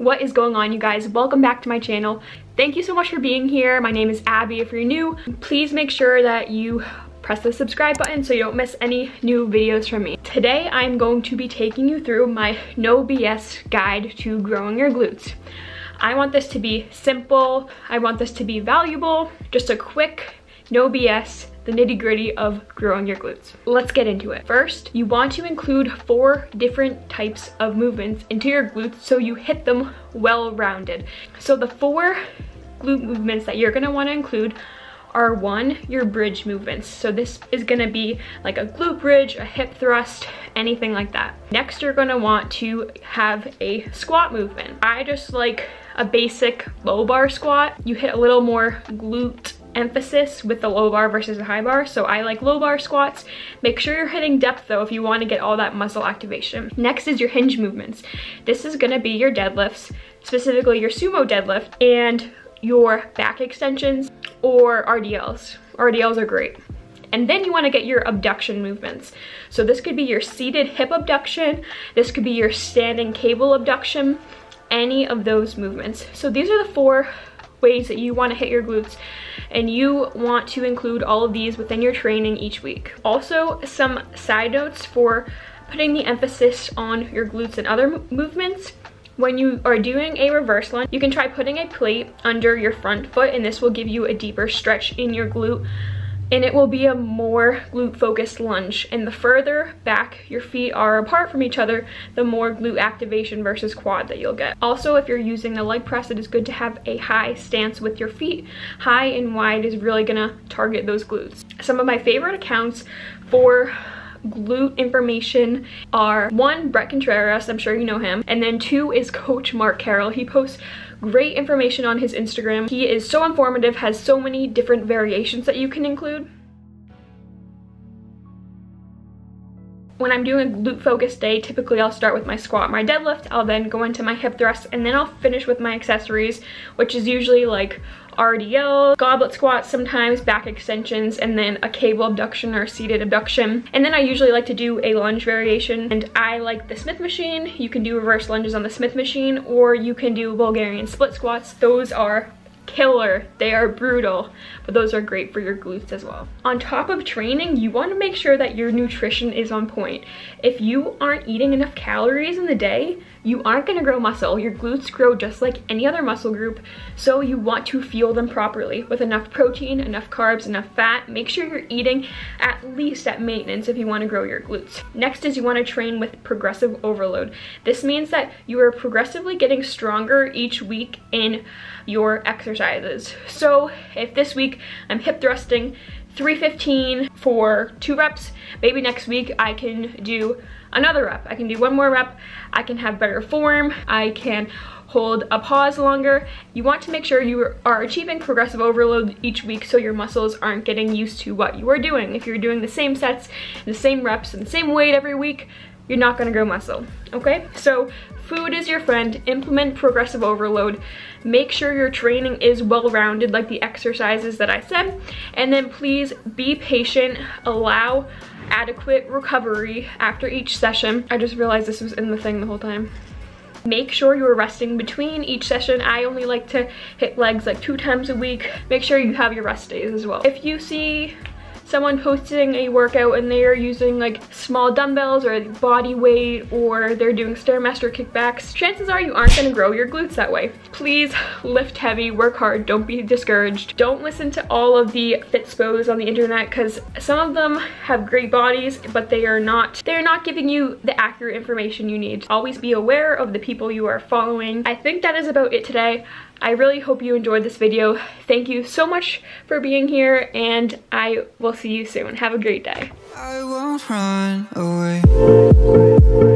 What is going on, you guys? Welcome back to my channel. Thank you so much for being here. My name is Abby. If you're new, please make sure that you press the subscribe button so you don't miss any new videos from me. Today, I'm going to be taking you through my no BS guide to growing your glutes. I want this to be simple. I want this to be valuable. Just a quick, no BS, the nitty-gritty of growing your glutes. Let's get into it. First, you want to include 4 different types of movements into your glutes so you hit them well-rounded. So the 4 glute movements that you're gonna wanna include are 1, your bridge movements. So this is gonna be like a glute bridge, a hip thrust, anything like that. Next, you're gonna want to have a squat movement. I just like a basic low bar squat. You hit a little more glute emphasis with the low bar versus the high bar, so I like low bar squats. Make sure you're hitting depth though if you want to get all that muscle activation. Next is your hinge movements. This is going to be your deadlifts, specifically your sumo deadlift and your back extensions or RDLs. RDLs are great. And then you want to get your abduction movements. So this could be your seated hip abduction, this could be your standing cable abduction, any of those movements. So these are the 4 ways that you want to hit your glutes, and you want to include all of these within your training each week. Also, some side notes for putting the emphasis on your glutes and other movements. When you are doing a reverse lunge, you can try putting a plate under your front foot, and this will give you a deeper stretch in your glute, and it will be a more glute focused lunge. And the further back your feet are apart from each other, the more glute activation versus quad that you'll get. Also, if you're using the leg press, it is good to have a high stance with your feet. High and wide is really gonna target those glutes. Some of my favorite accounts for glute information are 1, Brett Contreras, I'm sure you know him, and then 2 is Coach Mark Carroll. He posts great information on his Instagram. He is so informative, has so many different variations that you can include. When I'm doing a glute focused day, typically I'll start with my squat, my deadlift, I'll then go into my hip thrust, and then I'll finish with my accessories, which is usually like RDL, goblet squats sometimes, back extensions, and then a cable abduction or seated abduction. And then I usually like to do a lunge variation, and I like the Smith machine. You can do reverse lunges on the Smith machine, or you can do Bulgarian split squats. Those are killer. They are brutal, but those are great for your glutes as well. On top of training, you want to make sure that your nutrition is on point. If you aren't eating enough calories in the day, you aren't going to grow muscle. Your glutes grow just like any other muscle group, so you want to fuel them properly with enough protein, enough carbs, enough fat. Make sure you're eating at least at maintenance if you want to grow your glutes. Next is you want to train with progressive overload. This means that you are progressively getting stronger each week in your exercises. So if this week I'm hip thrusting 315 for 2 reps, maybe next week I can do another rep. I can do 1 more rep. I can have better form. I can hold a pause longer. You want to make sure you are achieving progressive overload each week so your muscles aren't getting used to what you are doing. If you're doing the same sets, the same reps, and the same weight every week, you're not gonna grow muscle, okay? So food is your friend. Implement progressive overload. Make sure your training is well-rounded, like the exercises that I said, and then please be patient. Allow adequate recovery after each session. I just realized this was in the thing the whole time. Make sure you're resting between each session. I only like to hit legs like 2 times a week. Make sure you have your rest days as well. If you see someone posting a workout and they are using like small dumbbells or body weight, or they're doing Stairmaster kickbacks, chances are you aren't going to grow your glutes that way. Please lift heavy, work hard, don't be discouraged. Don't listen to all of the fitspos on the internet, because some of them have great bodies, but they're not giving you the accurate information you need. Always be aware of the people you are following. I think that is about it today. I really hope you enjoyed this video. Thank you so much for being here, and I will see you soon. Have a great day. I won't run away.